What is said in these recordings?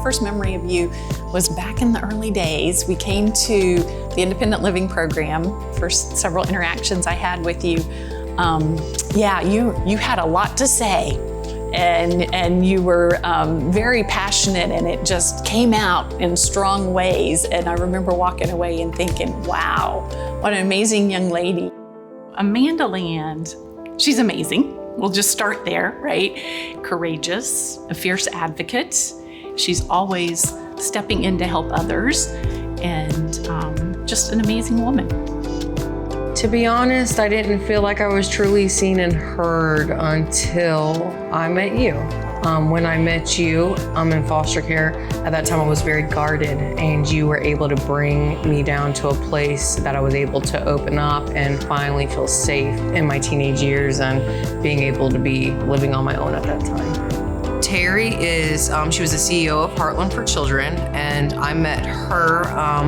first memory of you was back in the early days. We came to the independent living program for several interactions I had with you. You had a lot to say, and you were very passionate, and it just came out in strong ways. And I remember walking away and thinking, wow, what an amazing young lady. Amanda Land, she's amazing. We'll just start there, right? Courageous, a fierce advocate. She's always stepping in to help others, and just an amazing woman. To be honest, I didn't feel like I was truly seen and heard until I met you. When I met you, I'm in foster care. At that time, I was very guarded, and you were able to bring me down to a place that I was able to open up and finally feel safe in my teenage years and being able to be living on my own at that time. Terry is, she was the CEO of Heartland for Children, and I met her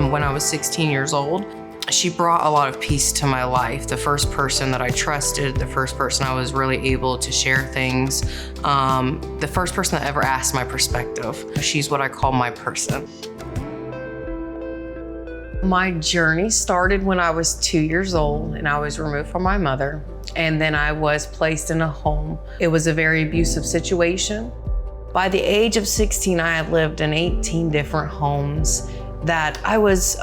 when I was 16 years old. She brought a lot of peace to my life. The first person that I trusted, the first person I was really able to share things, the first person that ever asked my perspective. She's what I call my person. My journey started when I was 2 years old and I was removed from my mother, and then I was placed in a home. It was a very abusive situation. By the age of 16, I had lived in 18 different homes that I was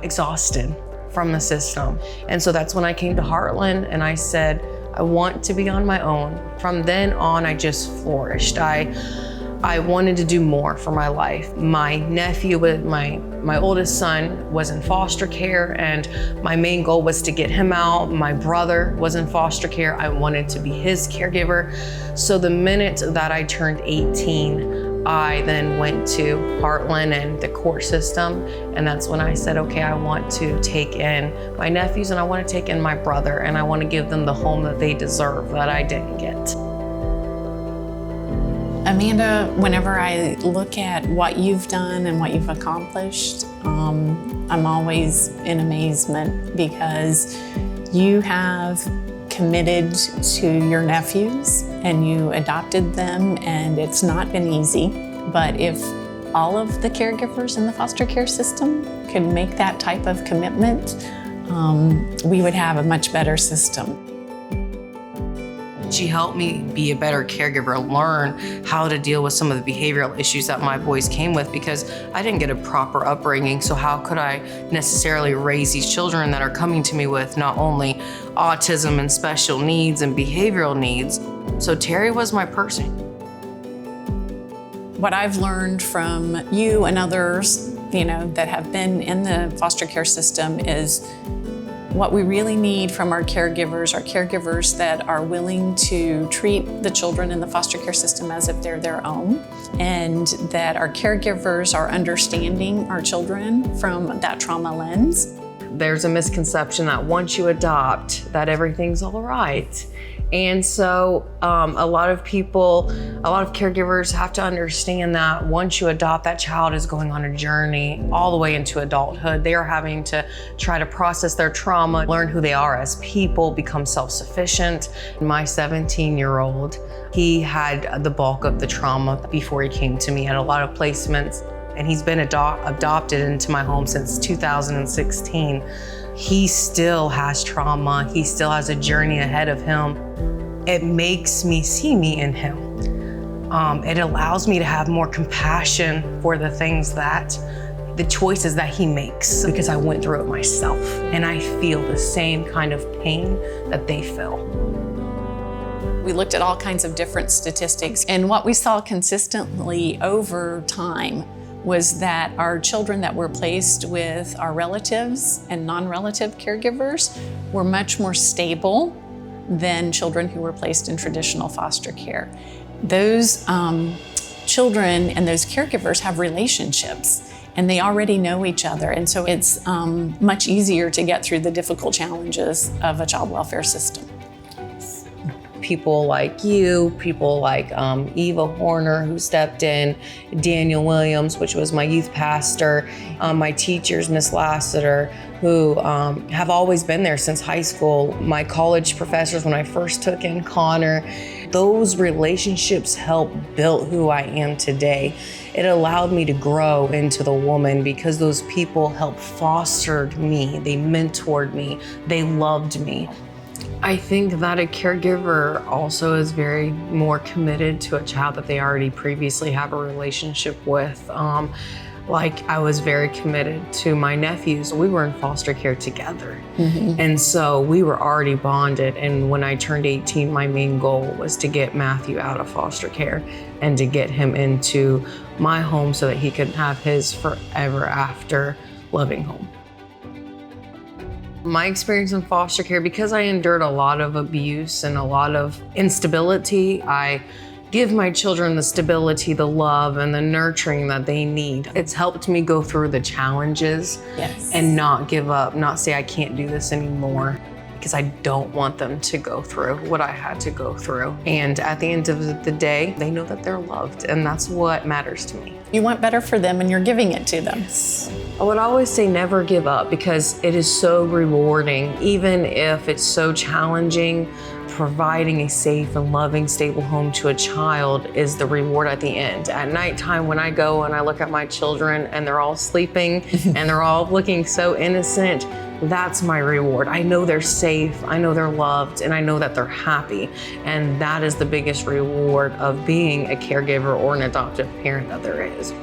exhausted from the system. And so that's when I came to Heartland and I said, I want to be on my own. From then on, I just flourished. I wanted to do more for my life. My nephew, my oldest son, was in foster care, and my main goal was to get him out. My brother was in foster care. I wanted to be his caregiver. So the minute that I turned 18, I then went to Heartland and the court system, and that's when I said, okay, I want to take in my nephews and I want to take in my brother, and I want to give them the home that they deserve that I didn't get. Amanda, whenever I look at what you've done and what you've accomplished, I'm always in amazement, because you have committed to your nephews and you adopted them, and it's not been easy. But if all of the caregivers in the foster care system could make that type of commitment, we would have a much better system. She helped me be a better caregiver, learn how to deal with some of the behavioral issues that my boys came with, because I didn't get a proper upbringing. So how could I necessarily raise these children that are coming to me with not only autism and special needs and behavioral needs? So Terry was my person. What I've learned from you and others, that have been in the foster care system, is what we really need from our caregivers that are willing to treat the children in the foster care system as if they're their own, and that our caregivers are understanding our children from that trauma lens. There's a misconception that once you adopt, that everything's all right. And so a lot of caregivers have to understand that once you adopt, that child is going on a journey all the way into adulthood. They are having to try to process their trauma, learn who they are as people, become self-sufficient. My 17-year-old, he had the bulk of the trauma before he came to me. Had a lot of placements, and he's been adopted into my home since 2016. He still has trauma. He still has a journey ahead of him. It makes me see me in him. It allows me to have more compassion for the choices that he makes, because I went through it myself, and I feel the same kind of pain that they feel. We looked at all kinds of different statistics, and what we saw consistently over time was that our children that were placed with our relatives and non-relative caregivers were much more stable than children who were placed in traditional foster care. Those children and those caregivers have relationships, and they already know each other, and so it's much easier to get through the difficult challenges of a child welfare system. people like you, people like Eva Horner, who stepped in, Daniel Williams, which was my youth pastor, my teachers, Miss Lassiter, who have always been there since high school, my college professors when I first took in Connor. Those relationships helped build who I am today. It allowed me to grow into the woman because those people helped foster me, they mentored me, they loved me. I think that a caregiver also is very more committed to a child that they already previously have a relationship with. Like I was very committed to my nephews. We were in foster care together. And so we were already bonded. And when I turned 18, my main goal was to get Matthew out of foster care and to get him into my home so that he could have his forever after loving home. My experience in foster care, because I endured a lot of abuse and a lot of instability, I give my children the stability, the love, and the nurturing that they need. It's helped me go through the challenges and not give up, not say I can't do this anymore, because I don't want them to go through what I had to go through. And at the end of the day, they know that they're loved, and that's what matters to me. You want better for them and you're giving it to them. I would always say never give up because it is so rewarding, even if it's so challenging. Providing a safe and loving, stable home to a child is the reward at the end. At nighttime, when I go and I look at my children and they're all sleeping and they're all looking so innocent, that's my reward. I know they're safe, I know they're loved, and I know that they're happy. And that is the biggest reward of being a caregiver or an adoptive parent that there is.